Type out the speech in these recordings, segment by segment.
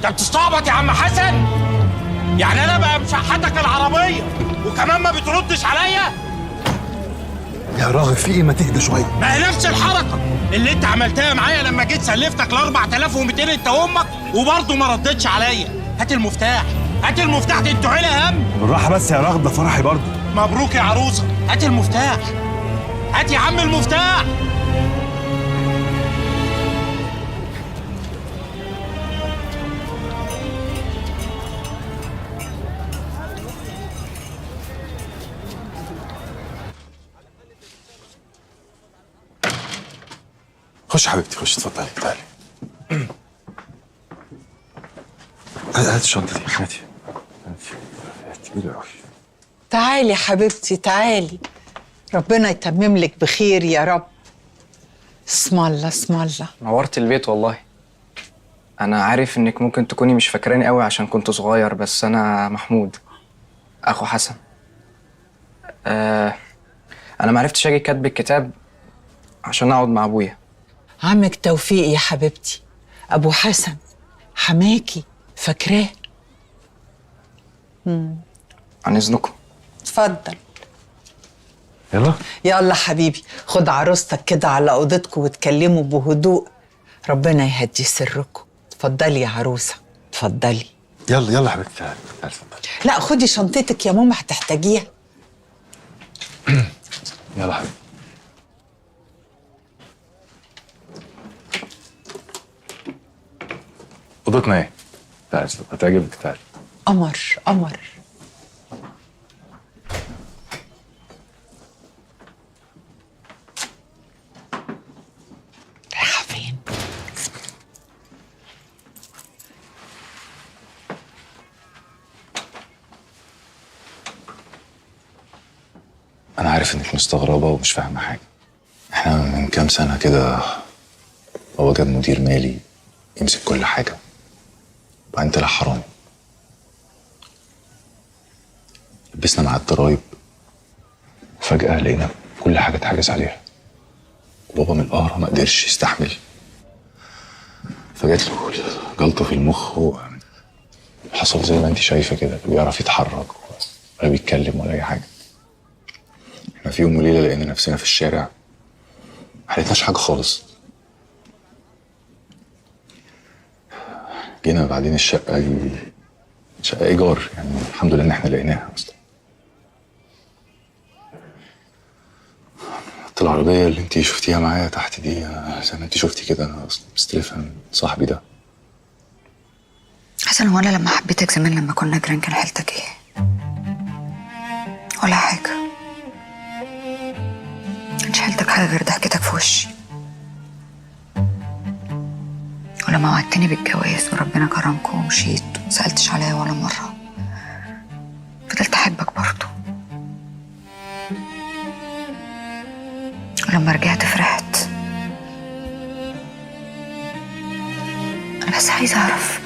انت بتستعبط يا عم حسن؟ يعني انا بقى مشحتك العربيه وكمان ما بتردش عليا؟ يا راغب في ايه؟ ما تهدى شويه. ما هي نفس الحركه اللي انت عملتها معايا لما جيت سلفتك ال 4200 انت وامك وبرضه ما ردتش عليا. هات المفتاح، هات المفتاح، دي انتوا عيله هم. بالراحه بس يا راغب، ده فرحي برضه. مبروك يا عروسه، هات المفتاح، هات يا عم المفتاح. خش حبيبتي، خش اتفضلي، تعالي. هات الشنطه دي، هاتي كبيره قوي. تعالي يا حبيبتي تعالي، ربنا يتمم لك بخير يا رب. اسم الله اسم الله. نورت البيت والله. انا عارف انك ممكن تكوني مش فاكراني قوي عشان كنت صغير، بس انا محمود اخو حسن. انا معرفتش اجي كاتب الكتاب عشان اقعد مع ابويا. عمك توفيق يا حبيبتي، ابو حسن حماكي، فاكراه؟ عن اذنكم. اتفضل. يلا يلا حبيبي، خد عروستك كده على اوضتكم واتكلموا بهدوء، ربنا يهدي سركم. اتفضلي يا عروسه، اتفضلي. يلا يلا حبيبتي، تعالي تعالي اتفضلي. لا خدي شنطتك يا ماما هتحتاجيها. يلا حبيبتي. اوضتنا ايه؟ تعالي هتعجبك، تعالي. قمر قمر. رايحه فين؟ انا عارف انك مستغربه ومش فاهمه حاجه. احنا من كام سنه كده هو جاب مدير مالي يمسك كل حاجه، وبعدين طلع حرامي. لبسنا مع الضرايب، وفجأة لقينا كل حاجة اتحجز عليها. وبابا من القهرة ما قدرش يستحمل، فجات له جلطة في المخ. وحصل زي ما انت شايفة كده، لا بيعرف يتحرك ولا بيتكلم ولا أي حاجة. احنا في يوم وليلة لقينا نفسنا في الشارع، ما حلتناش حاجة خالص. جينا بعدين الشقة دي شقة إيجار، يعني الحمد لله إن احنا لقيناها أصلا. العربية اللي انتي شفتيها معايا تحت دي زي ما انتي شفتي كده، انا اصلا مستلفها من صاحبي ده. حسن، هو انا لما حبيتك زمان لما كنا جيران كان حيلتك ايه؟ ولا حاجة. مش حيلتك حاجة غير ضحكتك في وشي. ولما وعدتني بالجواز وربنا كرمكم ومشيت ومسألتش عليا ولا مرة، فضلت احبك برضه. ولما رجعت فرحت. انا بس عايزه اعرف،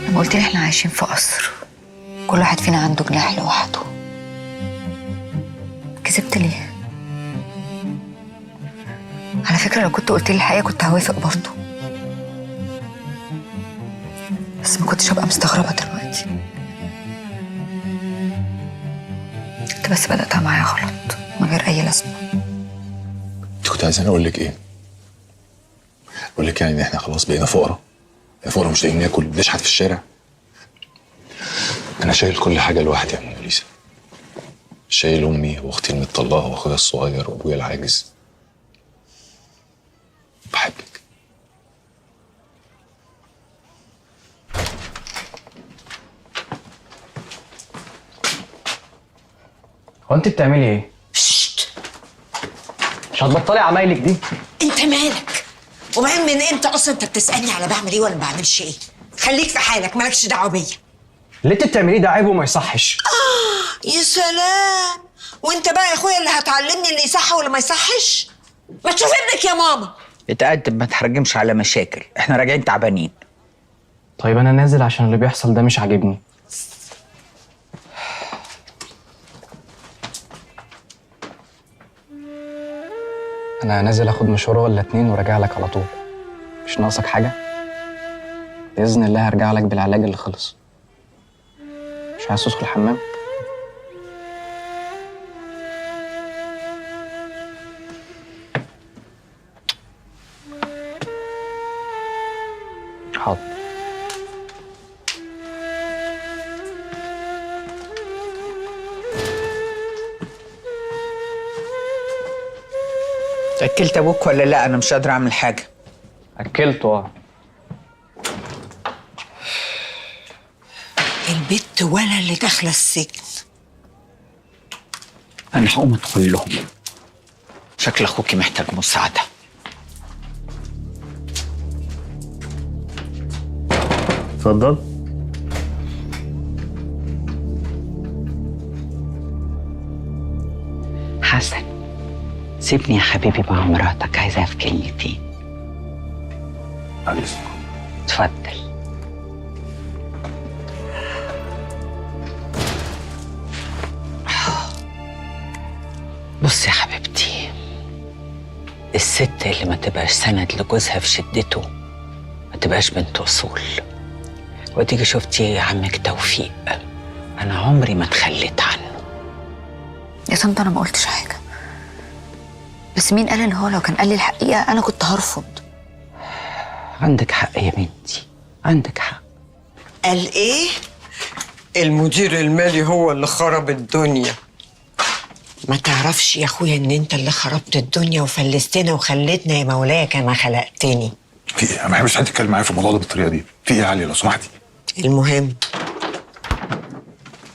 لما قلت لي احنا عايشين في قصر كل واحد فينا عنده جناح لوحده، كذبت ليه؟ على فكره لو كنت قلت لي الحقيقه كنت هوافق برضه، بس ما كنتش هبقى مستغربه دلوقتي. انت بس بدأتها معايا غلط من غير اي لازمه. انت كنت عايزاني اقول لك ايه؟ اقول لك يعني ان احنا خلاص بقينا فقراء، فقراء مش لاقيين ناكل، بنشحت في الشارع. انا شايل كل حاجه لوحدي يا موناليزا. شايل امي واختي المطلقه واخويا الصغير وابويا العاجز. بحبك. هو انت بتعملي ايه؟ مش هتبطلي عمايلك دي؟ انت مالك؟ وبعدين من امتى اصلا انت بتسالني على بعمل ايه ولا ما بعملش ايه؟ خليك في حالك، مالكش دعوه بيا. اللي انت بتعمليه ده عيب وما يصحش. يا سلام، وانت بقى يا اخويا اللي هتعلمني اللي يصح ولا ما يصحش؟ ما تشوف ابنك يا ماما. اتقدم، ما تحرجمش على مشاكل، احنا راجعين تعبانين. طيب انا نازل عشان اللي بيحصل ده مش عاجبني. انا نازل اخد مشوار ولا اتنين وراجع لك على طول. مش ناقصك حاجه؟ بإذن الله هرجع لك بالعلاج اللي خلص. مش عايز تدخل الحمام؟ حاضر. أكلت أبوك ولا لا؟ أنا مش قادرة أعمل حاجة. أكلته اه. البت ولا اللي داخله السجن. أنا هقوم أدخل لهم. شكل أخوكي محتاج مساعدة. اتفضل. حسن، سيبني يا حبيبي مع مراتك، عايزاها في كلمتين. معلش. اتفضل. بص يا حبيبتي، الست اللي ما تبقاش سند لجوزها في شدته ما تبقاش بنت اصول. وتيجي شفتي عمك توفيق، انا عمري ما اتخليت عنه. يا طنط انا ما قلتش حاجه، بس مين قال ان هو لو كان قال لي الحقيقه انا كنت هرفض؟ عندك حق يا بنتي، عندك حق. قال ايه؟ المدير المالي هو اللي خرب الدنيا. ما تعرفش يا اخويا ان انت اللي خربت الدنيا وفلستنا وخلتنا يا مولاي كما خلقتني. في ايه؟ انا ما بحبش حد يتكلم معايا في الموضوع ده بالطريقه دي. في ايه يا علي لو سمحتي؟ المهم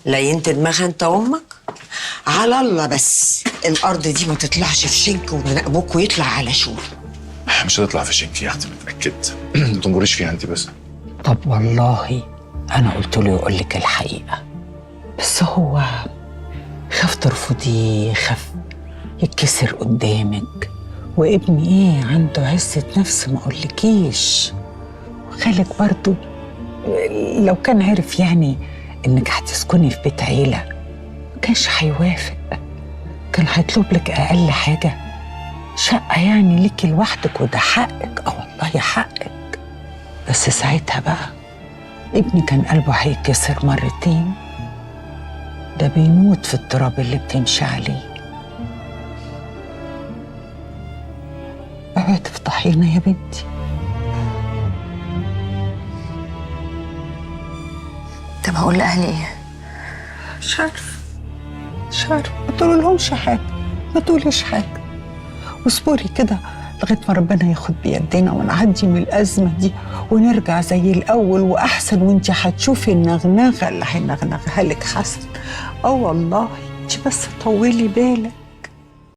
لينت دماغها انت وامك على الله، بس الارض دي ما تطلعش في شنك ومن ابوك ويطلع على شور. مش هتطلع في شنك يا اختي، متاكد. ما تنبريش فيها انت بس. طب والله انا قلت له يقول لك الحقيقه، بس هو خاف ترفضيه، خاف يتكسر قدامك. وابني ايه عنده عزة نفس ما اقولكيش. وخالك برضو لو كان عرف يعني انك هتسكني في بيت عيلة ما كانش هيوافق، كان هيطلب لك اقل حاجة شقة يعني ليكي لوحدك، وده حقك. والله حقك. بس ساعتها بقى ابني كان قلبه هيتكسر مرتين، ده بيموت في التراب اللي بتمشي عليه. اوعي تفضحينا يا بنتي. طب هقول لاهلي ايه؟ مش عارفة ما تقولولهمش حاجة، ما تقوليش حاجة، واصبري كده لغاية ما ربنا ياخد بيدينا ونعدي من الأزمة دي ونرجع زي الأول وأحسن. وانتي هتشوفي النغنغة اللي هينغنغها لك حسن. والله انتي بس طولي بالك.